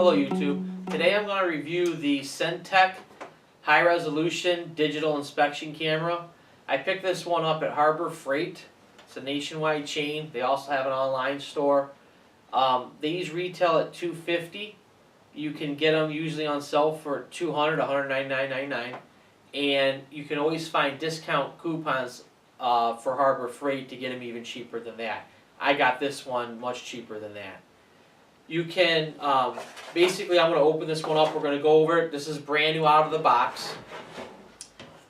Hello YouTube. Today I'm going to review the Centech high resolution digital inspection camera. I picked this one up at Harbor Freight. It's a nationwide chain. They also have an online store. These retail at $250. You can get them usually on sale for $200, $199.99, and you can always find discount coupons for Harbor Freight to get them even cheaper than that. I got this one much cheaper than that. You can, basically I'm going to open this one up, we're going to go over it. This is brand new out of the box.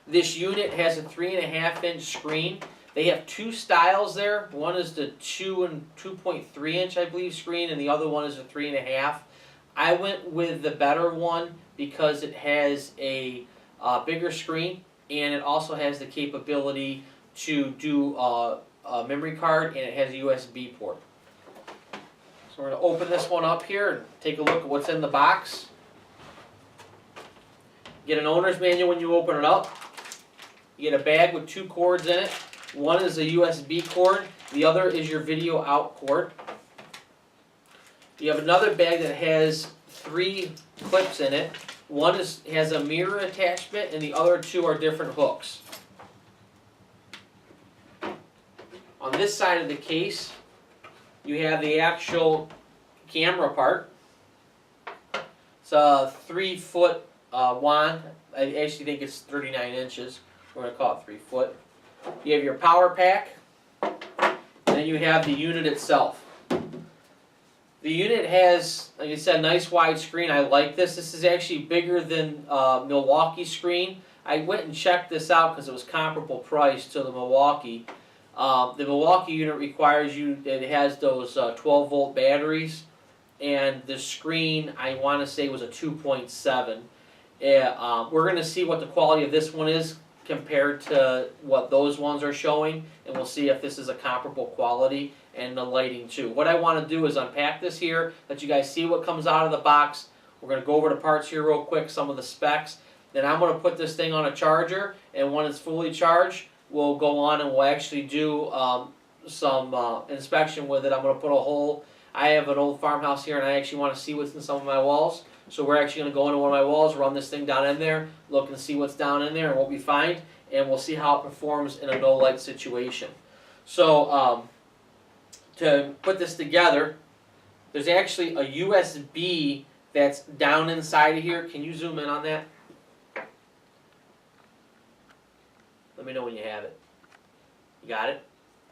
This unit has a 3.5-inch screen. They have two styles there. One is the 2 and 2.3 inch I believe screen, and the other one is a 3.5. I went with the better one because it has a bigger screen, and it also has the capability to do a memory card, and it has a USB port. So we're going to open this one up here and take a look at what's in the box. Get an owner's manual when you open it up. You get a bag with 2 cords in it. One is a USB cord, the other is your video out cord. You have another bag that has 3 clips in it. One has a mirror attachment, and the other 2 are different hooks. On this side of the case, you have the actual camera part. It's a 3-foot wand. I actually think it's 39 inches. We're going to call it 3 foot. You have your power pack, and then you have the unit itself. The unit has, like I said, a nice wide screen. I like this. This is actually bigger than Milwaukee screen. I went and checked this out because it was comparable price to the Milwaukee. The Milwaukee unit requires you, it has those 12-volt batteries, and the screen, I want to say, was a 2.7. We're going to see what the quality of this one is compared to what those ones are showing, and we'll see if this is a comparable quality, and the lighting too. What I want to do is unpack this here, let you guys see what comes out of the box. We're going to go over the parts here real quick, some of the specs. Then I'm going to put this thing on a charger, and when it's fully charged, we'll go on and we'll actually do some inspection with it. I'm going to put a hole. I have an old farmhouse here, and I actually want to see what's in some of my walls. So we're actually going to go into one of my walls, run this thing down in there, look and see what's down in there and what we find, and we'll see how it performs in a no-light situation. So to put this together, there's actually a USB that's down inside of here. Can you zoom in on that? Let me know when you have it. You got it?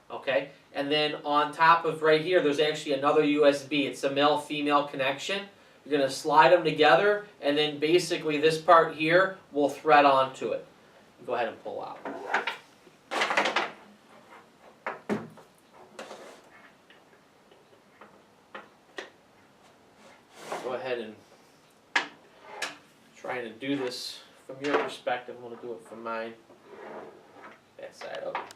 Okay. And then on top of right here, there's actually another USB. It's a male-female connection. You're going to slide them together, and then basically this part here will thread onto it. Go ahead and pull out. Go ahead and trying to do this from your perspective. I'm going to do it from mine. That side up.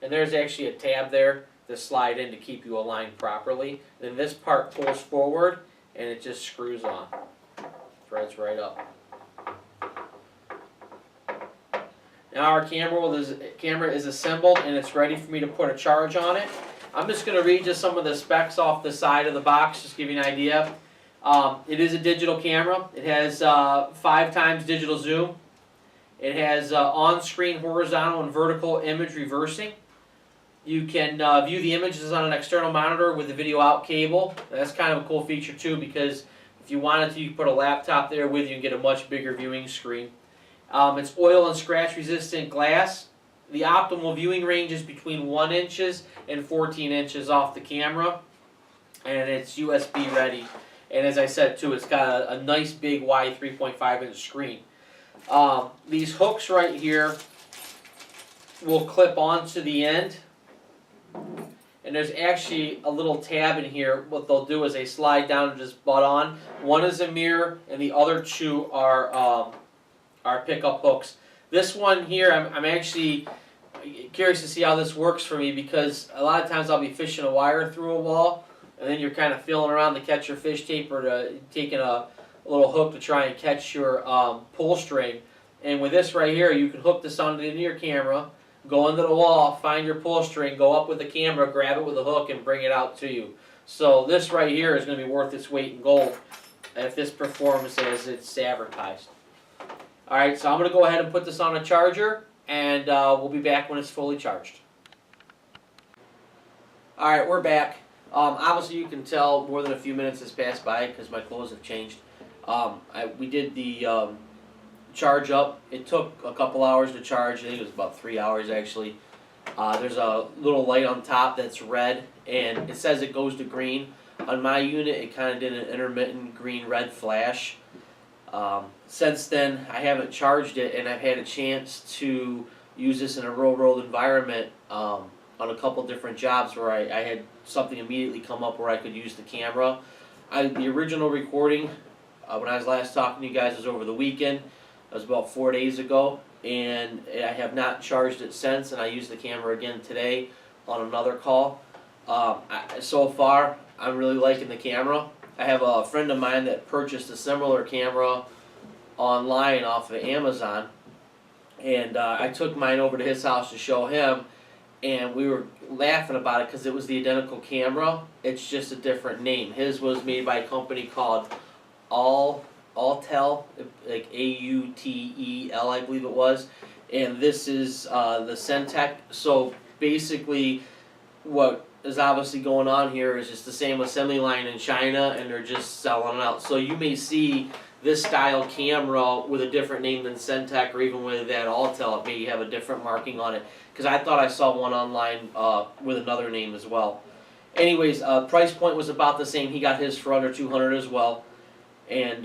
And there's actually a tab there to slide in to keep you aligned properly. Then this part pulls forward, and it just screws on. Threads right up. Now our camera is assembled, and it's ready for me to put a charge on it. I'm just going to read just some of the specs off the side of the box, just to give you an idea. It is a digital camera. It has 5 times digital zoom. It has on-screen horizontal and vertical image reversing. You can view the images on an external monitor with the video out cable. That's kind of a cool feature too, because if you wanted to, you could put a laptop there with you and get a much bigger viewing screen. It's oil and scratch resistant glass. The optimal viewing range is between 1 inches and 14 inches off the camera, and it's USB ready. And as I said too, it's got a nice big wide 3.5 inch screen. These hooks right here will clip onto the end, and there's actually a little tab in here. What they'll do is they slide down and just butt on. One is a mirror, and the other 2 are pickup hooks. This one here, I'm actually curious to see how this works for me, because a lot of times I'll be fishing a wire through a wall, and then you're kind of feeling around to catch your fish tape, or taking a little hook to try and catch your pull string. And with this right here, you can hook this onto your camera, go into the wall, find your pull string, go up with the camera, grab it with a hook, and bring it out to you. So this right here is going to be worth its weight in gold if this performs as it's advertised. Alright, so I'm going to go ahead and put this on a charger, and we'll be back when it's fully charged. Alright, we're back. Obviously you can tell more than a few minutes has passed by because my clothes have changed. We did the charge up. It took a couple hours to charge. I think it was about 3 hours actually. There's a little light on top that's red, and it says it goes to green. On my unit, it kind of did an intermittent green-red flash. Since then, I haven't charged it, and I've had a chance to use this in a real-world environment on a couple different jobs where I had something immediately come up where I could use the camera. The original recording, when I was last talking to you guys, was over the weekend. It was about 4 days ago, and I have not charged it since, and I used the camera again today on another call. So far, I'm really liking the camera. I have a friend of mine that purchased a similar camera online off of Amazon, and I took mine over to his house to show him, and we were laughing about it because it was the identical camera. It's just a different name. His was made by a company called Autel, like A-U-T-E-L, I believe it was, and this is the Centech. So basically, what is obviously going on here is just the same assembly line in China, and they're just selling it out. So you may see this style camera with a different name than Centech, or even with that Autel, it may have a different marking on it. Because I thought I saw one online with another name as well. Anyways, price point was about the same. He got his for under $200 as well. And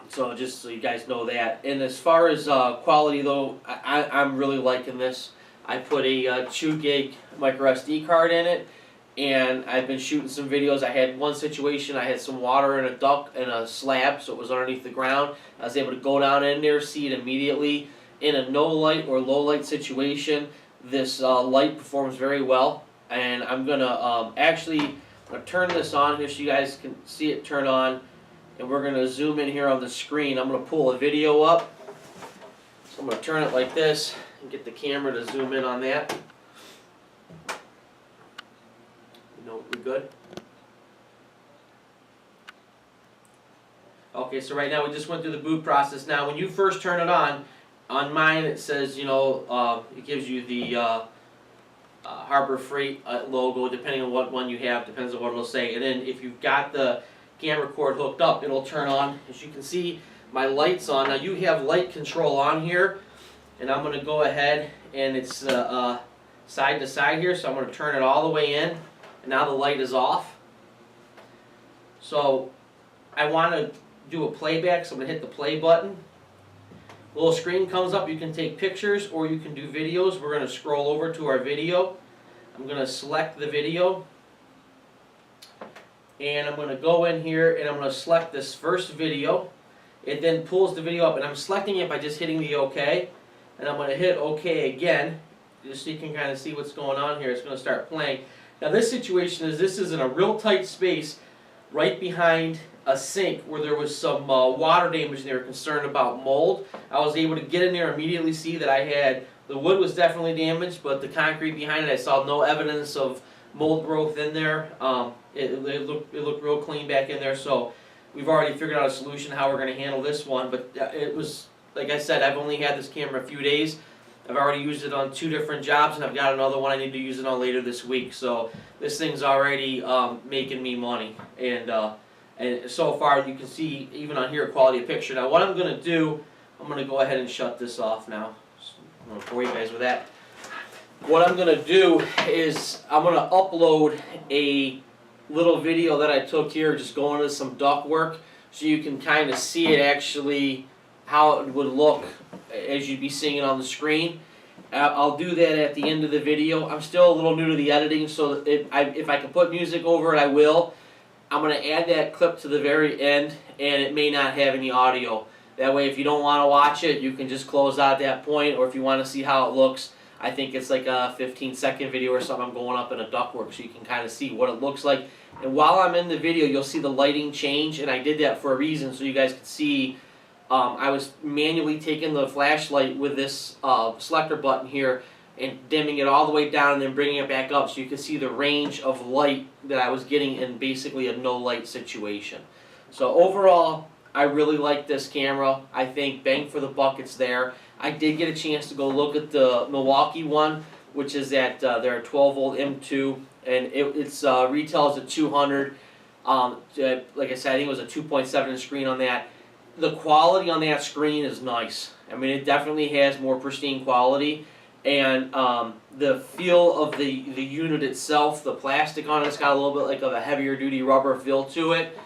so just so you guys know that. And as far as quality though, I'm really liking this. I put a 2 gig micro SD card in it, and I've been shooting some videos. I had one situation, I had some water in a duct and a slab, so it was underneath the ground. I was able to go down in there, see it immediately. In a no light or low light situation, this light performs very well. And I'm gonna actually turn this on here so you guys can see it turn on, and we're gonna zoom in here on the screen. I'm gonna pull a video up, so I'm gonna turn it like this and get the camera to zoom in on that. No, we're good. Okay, so right now we just went through the boot process. Now, when you first turn it on mine it says, you know, it gives you the Harbor Freight logo, depending on what one you have, depends on what it'll say. And then if you've got the camera cord hooked up, it'll turn on. As you can see, my light's on. Now you have light control on here, and I'm going to go ahead, and it's side to side here, so I'm going to turn it all the way in, and now the light is off. So I want to do a playback, so I'm going to hit the play button. A little screen comes up. You can take pictures or you can do videos. We're going to scroll over to our video. I'm going to select the video, and I'm going to go in here and I'm going to select this first video. It then pulls the video up, and I'm selecting it by just hitting the OK, and I'm going to hit OK again just so you can kind of see what's going on here. It's going to start playing. Now this situation is, this is in a real tight space right behind a sink where there was some water damage and they were concerned about mold. I was able to get in there and immediately see that I had, the wood was definitely damaged, but the concrete behind it, I saw no evidence of mold growth in there. It looked real clean back in there, so we've already figured out a solution how we're going to handle this one. But it was, like I said, I've only had this camera a few days. I've already used it on 2 different jobs, and I've got another one I need to use it on later this week. So this thing's already making me money. And so far, you can see, even on here, quality of picture. Now, what I'm going to do, I'm going to go ahead and shut this off now. I'm going to bore you guys with that. What I'm going to do is I'm going to upload a little video that I took here, just going into some duct work, so you can kind of see it actually, how it would look as you'd be seeing it on the screen. I'll do that at the end of the video. I'm still a little new to the editing, so if I can put music over it, I will. I'm going to add that clip to the very end, and it may not have any audio. That way, if you don't want to watch it, you can just close out at that point, or if you want to see how it looks, I think it's like a 15-second video or something. I'm going up in a ductwork so you can kind of see what it looks like. And while I'm in the video, you'll see the lighting change, and I did that for a reason so you guys can see I was manually taking the flashlight with this selector button here and dimming it all the way down and then bringing it back up so you can see the range of light that I was getting in basically a no light situation. So overall, I really like this camera. I think bang for the buck it's there. I did get a chance to go look at the Milwaukee one, which is at their 12 volt M2, and it's retails at $200. Like I said, I think it was a 2.7 inch screen on that. The quality on that screen is nice. I mean, it definitely has more pristine quality, and the feel of the unit itself, the plastic on it's got a little bit like of a heavier duty rubber feel to it.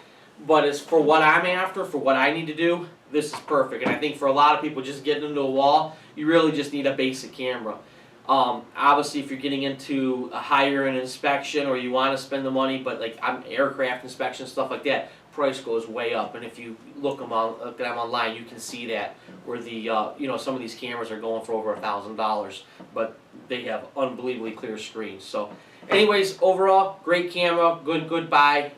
But as for what I'm after, for what I need to do, this is perfect. And I think for a lot of people just getting into a wall, you really just need a basic camera. Obviously, if you're getting into a higher end inspection or you want to spend the money, but like aircraft inspection, stuff like that, price goes way up. And if you look at them online, you can see that where the some of these cameras are going for over $1,000, but they have unbelievably clear screens. So, anyways, overall, great camera, good buy.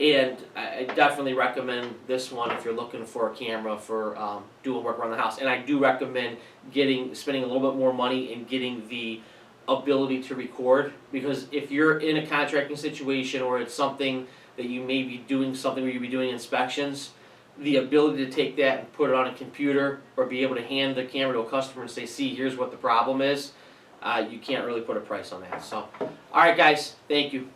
And I definitely recommend this one if you're looking for a camera for doing work around the house. And I do recommend spending a little bit more money and getting the ability to record, because if you're in a contracting situation or it's something that you may be doing something where you'll be doing inspections, the ability to take that and put it on a computer or be able to hand the camera to a customer and say, see, here's what the problem is, you can't really put a price on that. So, all right, guys, thank you.